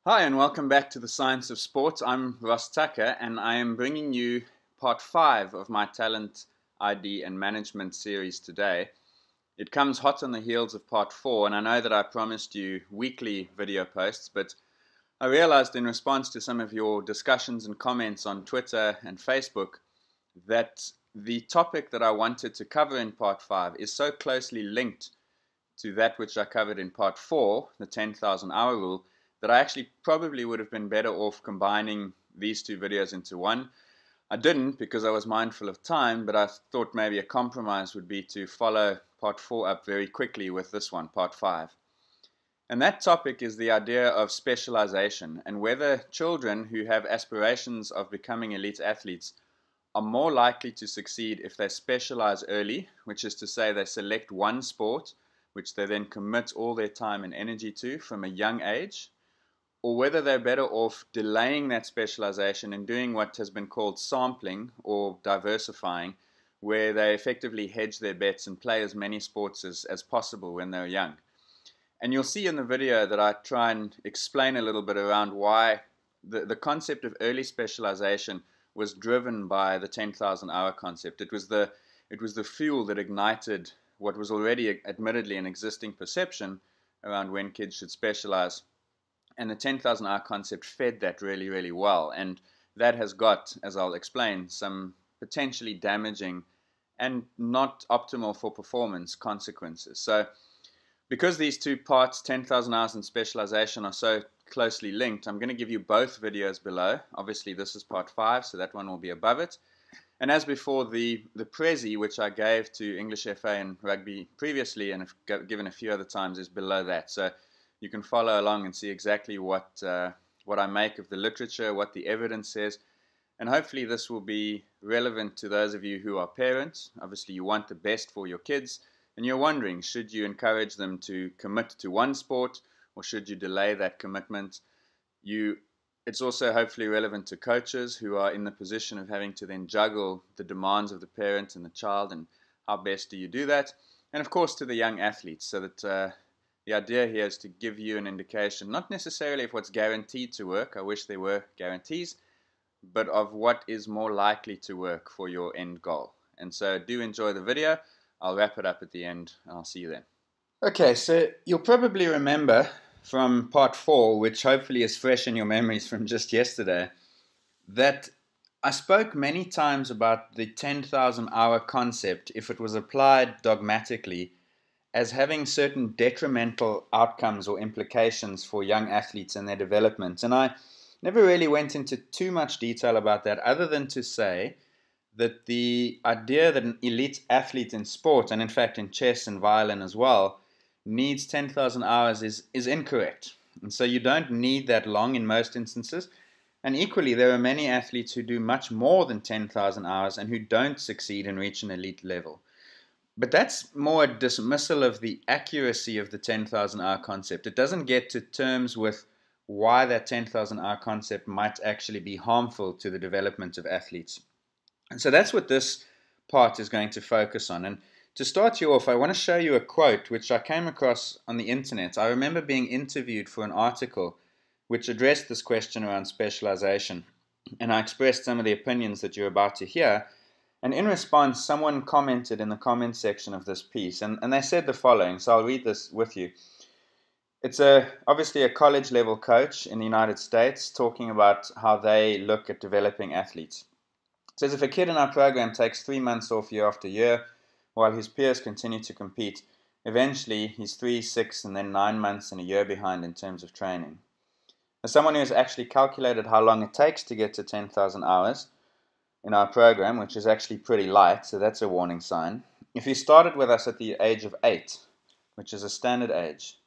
Hi and welcome back to the Science of Sport. I'm Ross Tucker and I am bringing you part 5 of my talent ID and management series today. It comes hot on the heels of part 4, and I know that I promised you weekly video posts, but I realized in response to some of your discussions and comments on Twitter and Facebook that the topic that I wanted to cover in part 5 is so closely linked to that which I covered in part 4, the 10,000 hour rule, that I actually probably would have been better off combining these two videos into one. I didn't because I was mindful of time, but I thought maybe a compromise would be to follow part 4 up very quickly with this one, part 5. And that topic is the idea of specialization and whether children who have aspirations of becoming elite athletes are more likely to succeed if they specialize early, which is to say they select one sport which they then commit all their time and energy to from a young age, or whether they're better off delaying that specialization and doing what has been called sampling or diversifying, where they effectively hedge their bets and play as many sports as possible when they're young. And you'll see in the video that I try and explain a little bit around why the concept of early specialization was driven by the 10,000 hour concept. It was the fuel that ignited what was already admittedly an existing perception around when kids should specialize. And the 10,000 hour concept fed that really, really well. And that has got, as I'll explain, some potentially damaging and not optimal for performance consequences. So because these two parts, 10,000 hours and specialization, are so closely linked, I'm going to give you both videos below. Obviously, this is part 5, so that one will be above it. And as before, the Prezi, which I gave to English FA and rugby previously and have given a few other times, is below that. So you can follow along and see exactly what I make of the literature, what the evidence says, and hopefully this will be relevant to those of you who are parents. Obviously you want the best for your kids, and you're wondering, should you encourage them to commit to one sport, or should you delay that commitment? It's also hopefully relevant to coaches who are in the position of having to then juggle the demands of the parent and the child, and how best do you do that? And of course to the young athletes, so that the idea here is to give you an indication, not necessarily of what's guaranteed to work, I wish there were guarantees, but of what is more likely to work for your end goal. And so do enjoy the video. I'll wrap it up at the end, and I'll see you then. Okay, so you'll probably remember from part 4, which hopefully is fresh in your memories from just yesterday, that I spoke many times about the 10,000 hour concept, if it was applied dogmatically, as having certain detrimental outcomes or implications for young athletes and their development. And I never really went into too much detail about that, other than to say that the idea that an elite athlete in sport, and in fact in chess and violin as well, needs 10,000 hours is incorrect. And so you don't need that long in most instances. And equally, there are many athletes who do much more than 10,000 hours and who don't succeed and reach an elite level. But that's more a dismissal of the accuracy of the 10,000 hour concept. It doesn't get to terms with why that 10,000 hour concept might actually be harmful to the development of athletes. And so that's what this part is going to focus on. And to start you off, I want to show you a quote which I came across on the internet. I remember being interviewed for an article which addressed this question around specialization. And I expressed some of the opinions that you're about to hear. And in response, someone commented in the comment section of this piece, and they said the following, so I'll read this with you. It's obviously a college level coach in the United States talking about how they look at developing athletes. It says, if a kid in our program takes 3 months off year after year while his peers continue to compete, eventually he's 3, 6, and then 9 months and a year behind in terms of training. As someone who has actually calculated how long it takes to get to 10,000 hours, in our program, which is actually pretty light, so that's a warning sign. If you started with us at the age of 8, which is a standard age,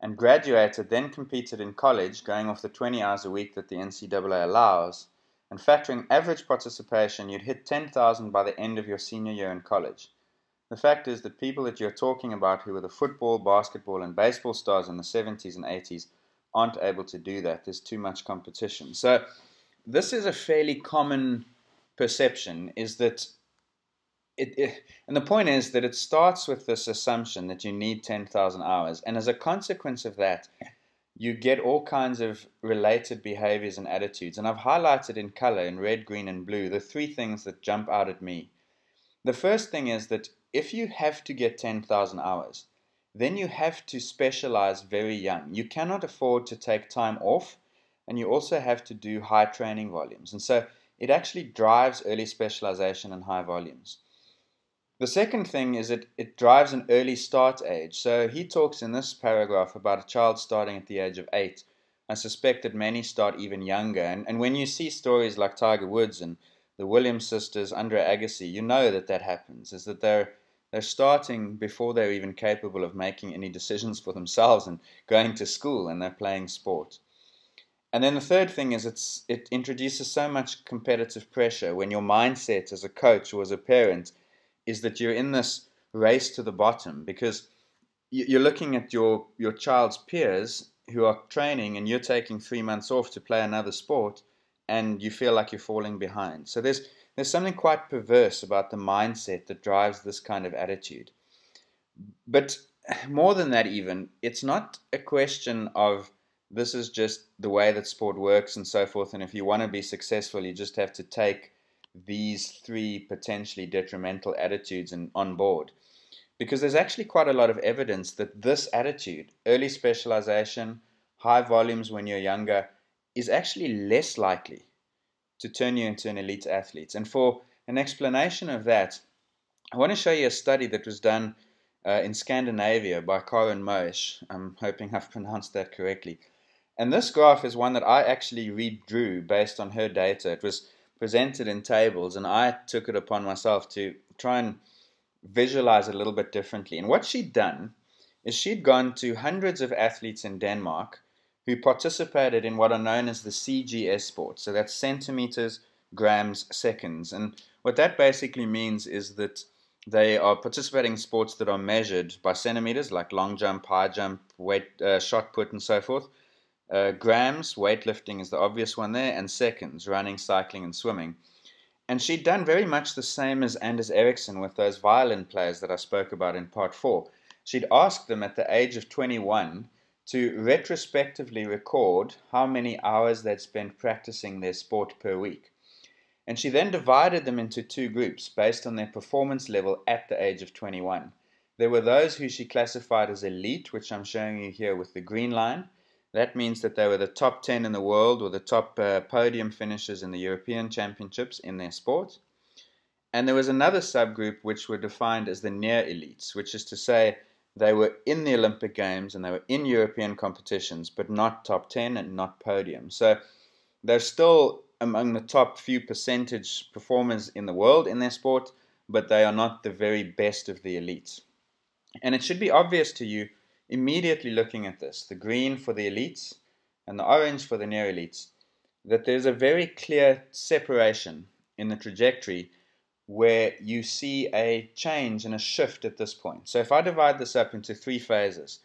and graduated, then competed in college, going off the 20 hours a week that the NCAA allows, and factoring average participation, you'd hit 10,000 by the end of your senior year in college. The fact is that people that you're talking about who were the football, basketball, and baseball stars in the 70s and 80s aren't able to do that. There's too much competition. So this is a fairly common perception, is that and the point is that it starts with this assumption that you need 10,000 hours, and as a consequence of that, you get all kinds of related behaviors and attitudes. And I've highlighted in color, in red, green, and blue, the three things that jump out at me. The first thing is that if you have to get 10,000 hours, then you have to specialize very young. You cannot afford to take time off, and you also have to do high training volumes. And so it actually drives early specialization and high volumes. The second thing is it drives an early start age. So he talks in this paragraph about a child starting at the age of 8. I suspect that many start even younger. And when you see stories like Tiger Woods and the Williams sisters, Andre Agassi, you know that happens, is that they're starting before they're even capable of making any decisions for themselves and going to school, and they're playing sport. And then the third thing is it introduces so much competitive pressure when your mindset as a coach or as a parent is that you're in this race to the bottom, because you're looking at your child's peers who are training and you're taking 3 months off to play another sport, and you feel like you're falling behind. So there's something quite perverse about the mindset that drives this kind of attitude. But more than that even, it's not a question of this is just the way that sport works and so forth, and if you want to be successful, you just have to take these three potentially detrimental attitudes on board. Because there's actually quite a lot of evidence that this attitude, early specialization, high volumes when you're younger, is actually less likely to turn you into an elite athlete. And for an explanation of that, I want to show you a study that was done in Scandinavia by Karin Moesch. I'm hoping I've pronounced that correctly. And this graph is one that I actually redrew based on her data. It was presented in tables, and I took it upon myself to try and visualize it a little bit differently. And what she'd done is she'd gone to hundreds of athletes in Denmark who participated in what are known as the CGS sports. So that's centimeters, grams, seconds. And what that basically means is that they are participating in sports that are measured by centimeters, like long jump, high jump, weight, shot put, and so forth. Grams, weightlifting is the obvious one there, and seconds, running, cycling, and swimming. And she'd done very much the same as Anders Ericsson with those violin players that I spoke about in part 4. She'd asked them at the age of 21 to retrospectively record how many hours they'd spent practicing their sport per week. And she then divided them into two groups based on their performance level at the age of 21. There were those who she classified as elite, which I'm showing you here with the green line. That means that they were the top 10 in the world, or the top podium finishers in the European Championships in their sport. And there was another subgroup which were defined as the near elites, which is to say they were in the Olympic Games and they were in European competitions, but not top 10 and not podium. So they're still among the top few percentage performers in the world in their sport, but they are not the very best of the elites. And it should be obvious to you immediately looking at this, the green for the elites and the orange for the near elites, that there's a very clear separation in the trajectory where you see a change and a shift at this point. So if I divide this up into three phases,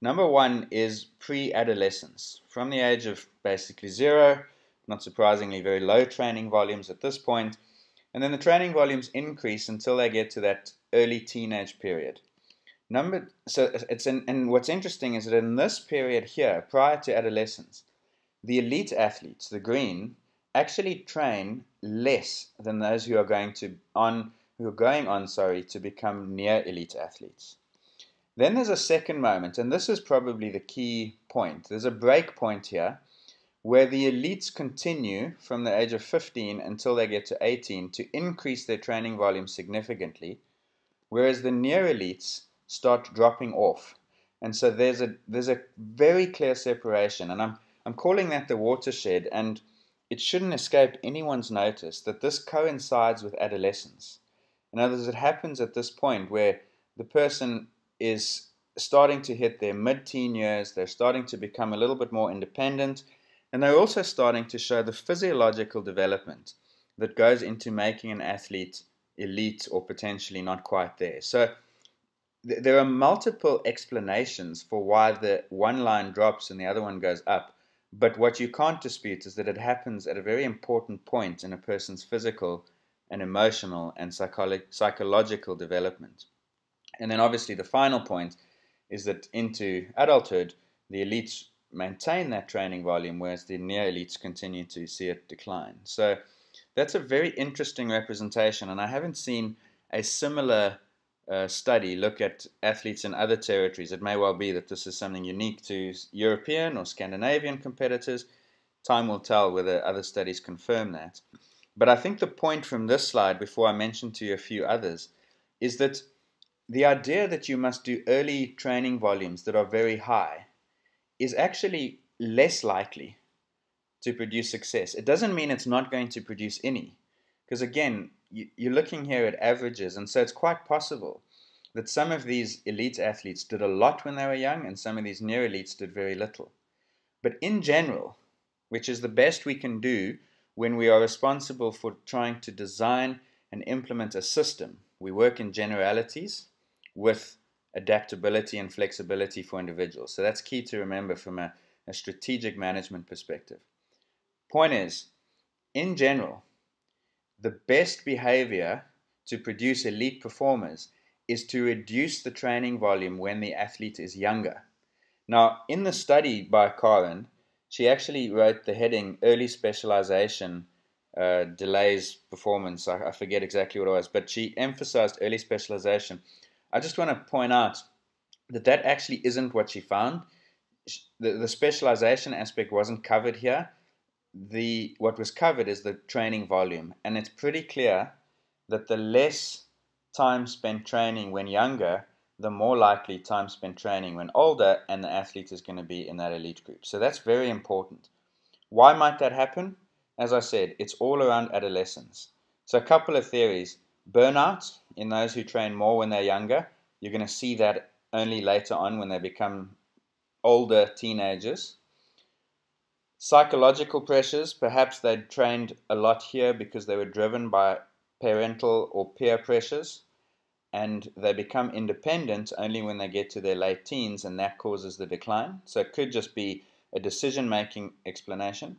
number one is pre-adolescence, from the age of basically 0, not surprisingly very low training volumes at this point, and then the training volumes increase until they get to that early teenage period. And what's interesting is that in this period here, prior to adolescence, the elite athletes, the green, actually train less than those who are going on to become near elite athletes. Then there's a second moment, and this is probably the key point. There's a break point here where the elites continue from the age of 15 until they get to 18 to increase their training volume significantly, whereas the near elites start dropping off. And so there's a very clear separation, and I'm calling that the watershed, and it shouldn't escape anyone's notice that this coincides with adolescence. In other words, it happens at this point where the person is starting to hit their mid-teen years, they're starting to become a little bit more independent, and they're also starting to show the physiological development that goes into making an athlete elite or potentially not quite there. So there are multiple explanations for why the one line drops and the other one goes up, but what you can't dispute is that it happens at a very important point in a person's physical and emotional and psychological development. And then obviously the final point is that into adulthood, the elites maintain that training volume, whereas the near elites continue to see it decline. So that's a very interesting representation, and I haven't seen a similar study look at athletes in other territories. It may well be that this is something unique to European or Scandinavian competitors. Time will tell whether other studies confirm that. But I think the point from this slide, before I mention to you a few others, is that the idea that you must do early training volumes that are very high is actually less likely to produce success. It doesn't mean it's not going to produce any, because again, you're looking here at averages, and so it's quite possible that some of these elite athletes did a lot when they were young, and some of these near elites did very little. But in general, which is the best we can do when we are responsible for trying to design and implement a system, we work in generalities with adaptability and flexibility for individuals. So that's key to remember from a strategic management perspective. Point is, in general, the best behavior to produce elite performers is to reduce the training volume when the athlete is younger. Now, in the study by Karen, she actually wrote the heading, Early Specialization Delays Performance. I forget exactly what it was, but she emphasized early specialization. I just want to point out that that actually isn't what she found. The specialization aspect wasn't covered here. What was covered is the training volume, and it's pretty clear that the less time spent training when younger, the more likely time spent training when older, and the athlete is going to be in that elite group. So that's very important. Why might that happen? As I said, it's all around adolescence. So a couple of theories. Burnout in those who train more when they're younger. You're going to see that only later on when they become older teenagers. Psychological pressures. Perhaps they trained a lot here because they were driven by parental or peer pressures, and they become independent only when they get to their late teens, and that causes the decline. So it could just be a decision-making explanation.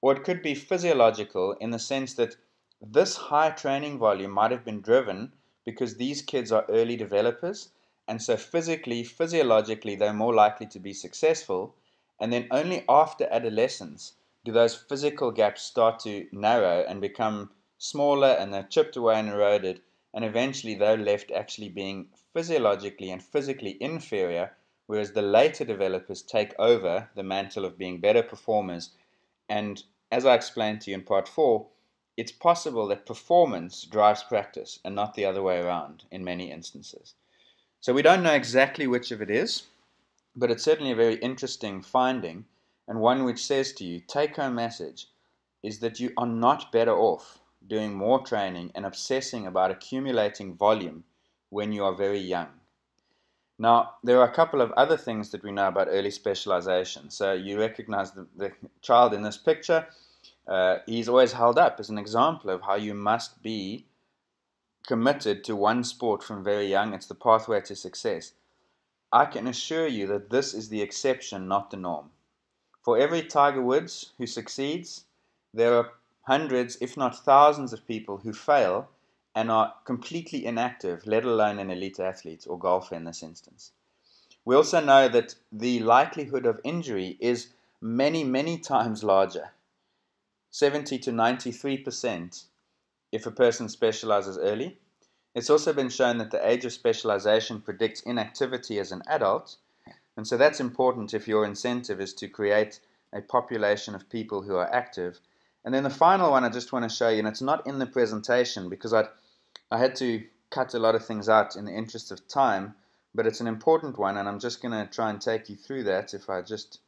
Or it could be physiological in the sense that this high training volume might have been driven because these kids are early developers, and so physiologically, they're more likely to be successful, and then only after adolescence do those physical gaps start to narrow and become smaller, and they're chipped away and eroded, and eventually they're left actually being physiologically and physically inferior, whereas the later developers take over the mantle of being better performers. And as I explained to you in part 4, it's possible that performance drives practice and not the other way around in many instances. So we don't know exactly which of it is, but it's certainly a very interesting finding, and one which says to you, take-home message is that you are not better off doing more training and obsessing about accumulating volume when you are very young. Now, there are a couple of other things that we know about early specialization. So you recognize the child in this picture. He's always held up as an example of how you must be committed to one sport from very young. It's the pathway to success. I can assure you that this is the exception, not the norm. For every Tiger Woods who succeeds, there are hundreds, if not thousands of people who fail and are completely inactive, let alone an elite athlete or golfer in this instance. We also know that the likelihood of injury is many, many times larger, 70 to 93% if a person specializes early. It's also been shown that the age of specialization predicts inactivity as an adult, and so that's important if your incentive is to create a population of people who are active. And then the final one I just want to show you, and it's not in the presentation because I had to cut a lot of things out in the interest of time, but it's an important one, and I'm just going to try and take you through that if I just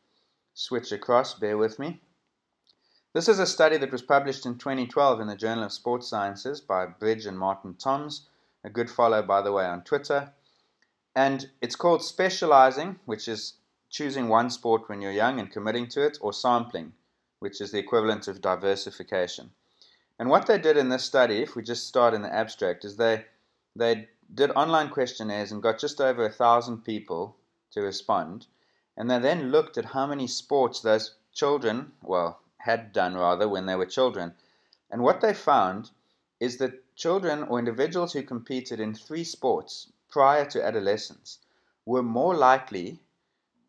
switch across. Bear with me. This is a study that was published in 2012 in the Journal of Sports Sciences by Bridge and Martin Toms, a good follow, by the way, on Twitter. And it's called specializing, which is choosing one sport when you're young and committing to it, or sampling, which is the equivalent of diversification. And what they did in this study, if we just start in the abstract, is they did online questionnaires and got just over 1,000 people to respond. And they then looked at how many sports those children, had done rather, when they were children. And what they found is that children or individuals who competed in 3 sports prior to adolescence were more likely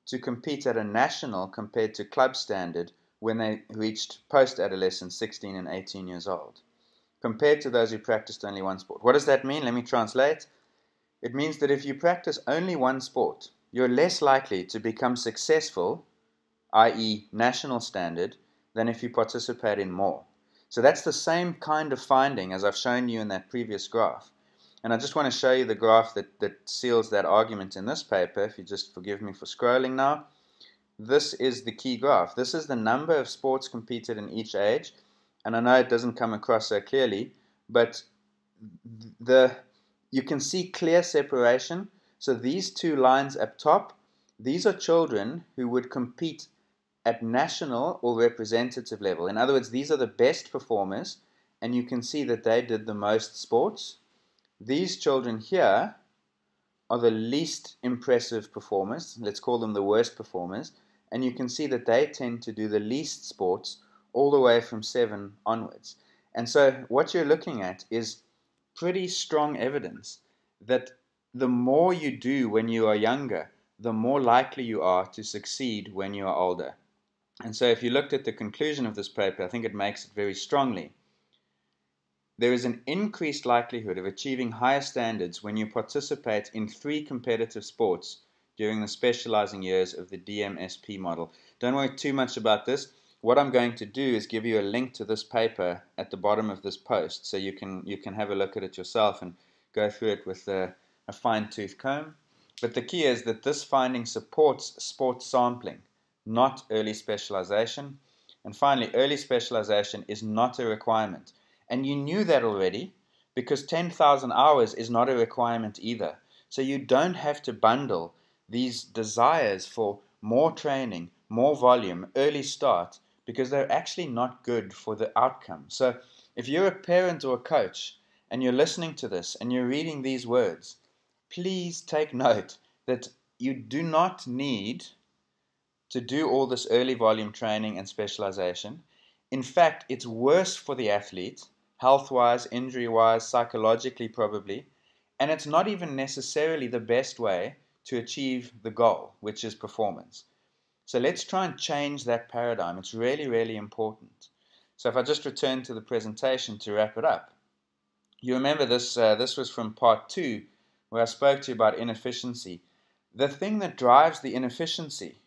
to compete at a national compared to club standard when they reached post-adolescence, 16 and 18 years old, compared to those who practiced only one sport. What does that mean? Let me translate. It means that if you practice only one sport, you're less likely to become successful, i.e. national standard, than if you participate in more. So that's the same kind of finding as I've shown you in that previous graph. And I just want to show you the graph that seals that argument in this paper, if you just forgive me for scrolling now. This is the key graph. This is the number of sports competed in each age. And I know it doesn't come across so clearly, but you can see clear separation. So these two lines up top, these are children who would compete at national or representative level. In other words, these are the best performers, and you can see that they did the most sports. These children here are the least impressive performers. Let's call them the worst performers. And you can see that they tend to do the least sports all the way from 7 onwards. And so what you're looking at is pretty strong evidence that the more you do when you are younger, the more likely you are to succeed when you are older. And so if you looked at the conclusion of this paper, I think it makes it very strongly. There is an increased likelihood of achieving higher standards when you participate in 3 competitive sports during the specializing years of the DMSP model. Don't worry too much about this. What I'm going to do is give you a link to this paper at the bottom of this post, so you can have a look at it yourself and go through it with a fine-tooth comb. But the key is that this finding supports sports sampling, not early specialization. And finally, early specialization is not a requirement. And you knew that already, because 10,000 hours is not a requirement either. So you don't have to bundle these desires for more training, more volume, early start, because they're actually not good for the outcome. So if you're a parent or a coach and you're listening to this and you're reading these words, please take note that you do not need to do all this early volume training and specialization. In fact, it's worse for the athlete, health-wise, injury-wise, psychologically probably, and it's not even necessarily the best way to achieve the goal, which is performance. So let's try and change that paradigm. It's really, really important. So if I just return to the presentation to wrap it up, you remember this was from part 2, where I spoke to you about inefficiency. The thing that drives the inefficiency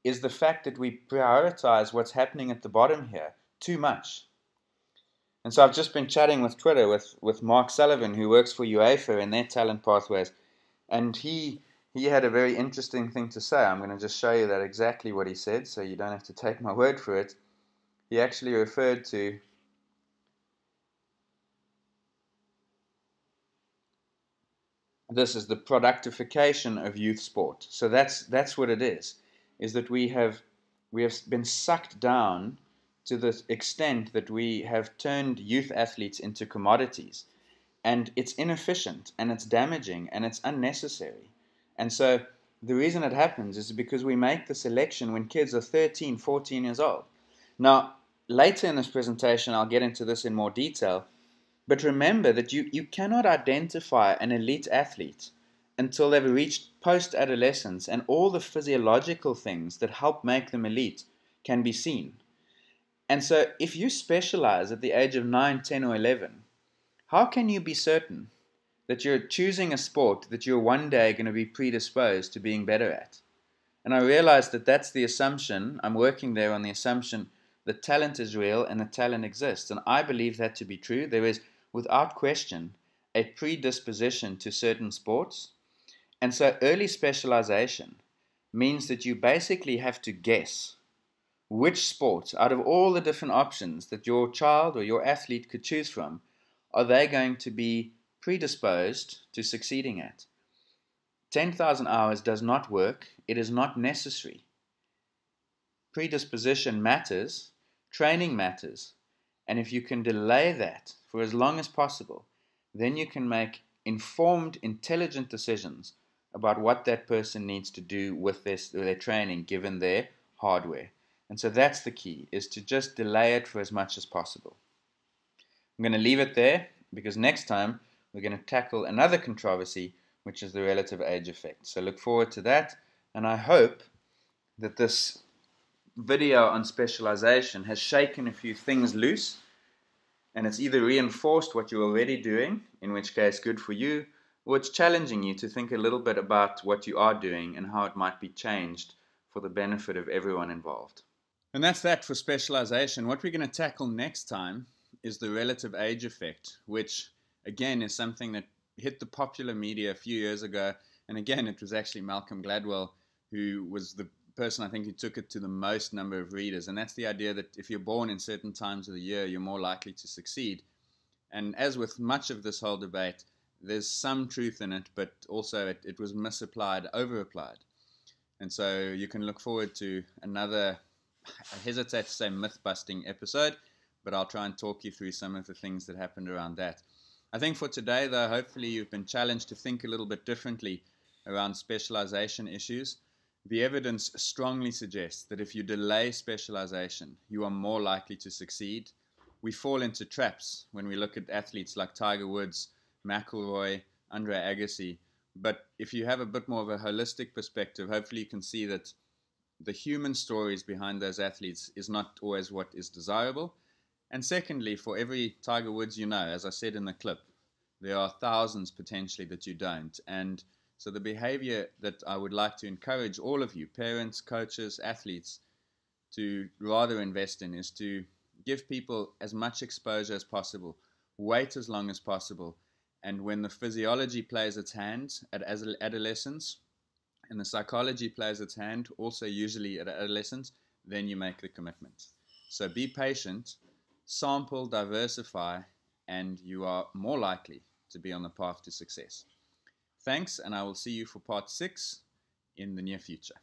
is the fact that we prioritize what's happening at the bottom here too much. And so I've just been chatting with Twitter with Mark Sullivan, who works for UEFA in their talent pathways, and he had a very interesting thing to say. I'm going to just show you that exactly what he said, so you don't have to take my word for it. He actually referred to this as the productification of youth sport. So that's what it is that we have been sucked down to the extent that we have turned youth athletes into commodities. And it's inefficient, and it's damaging, and it's unnecessary. And so the reason it happens is because we make the selection when kids are 13, 14 years old. Now, later in this presentation, I'll get into this in more detail. But remember that you cannot identify an elite athlete until they've reached post-adolescence and all the physiological things that help make them elite can be seen. And so if you specialize at the age of 9, 10, or 11, how can you be certain that you're choosing a sport that you're one day going to be predisposed to being better at? And I realize that that's the assumption. I'm working there on the assumption that talent is real and that talent exists. And I believe that to be true. There is, without question, a predisposition to certain sports. And so early specialization means that you basically have to guess which sports, out of all the different options that your child or your athlete could choose from, are they going to be predisposed to succeeding at. 10,000 hours does not work. It is not necessary. Predisposition matters. Training matters. And if you can delay that for as long as possible, then you can make informed, intelligent decisions about what that person needs to do with their training, given their hardware. And so that's the key, is to just delay it for as much as possible. I'm going to leave it there, because next time we're going to tackle another controversy, which is the relative age effect. So look forward to that. And I hope that this video on specialization has shaken a few things loose, and it's either reinforced what you're already doing, in which case good for you, or it's challenging you to think a little bit about what you are doing and how it might be changed for the benefit of everyone involved. And that's that for specialization. What we're going to tackle next time is the relative age effect, which again is something that hit the popular media a few years ago. And again, it was actually Malcolm Gladwell who was the person I think who took it to the most number of readers. And that's the idea that if you're born in certain times of the year, you're more likely to succeed. And as with much of this whole debate, there's some truth in it, but also it was misapplied, over-applied. And so you can look forward to another, I hesitate to say myth-busting episode, but I'll try and talk you through some of the things that happened around that. I think for today, though, hopefully you've been challenged to think a little bit differently around specialization issues. The evidence strongly suggests that if you delay specialization, you are more likely to succeed. We fall into traps when we look at athletes like Tiger Woods, McIlroy, Andre Agassi. But if you have a bit more of a holistic perspective, hopefully you can see that the human stories behind those athletes is not always what is desirable. And secondly, for every Tiger Woods you know, as I said in the clip, there are thousands potentially that you don't. And so the behavior that I would like to encourage all of you, parents, coaches, athletes, to rather invest in is to give people as much exposure as possible, wait as long as possible, and when the physiology plays its hand at adolescence, and the psychology plays its hand also usually at adolescence, then you make the commitment. So be patient, sample, diversify, and you are more likely to be on the path to success. Thanks, and I will see you for part 6 in the near future.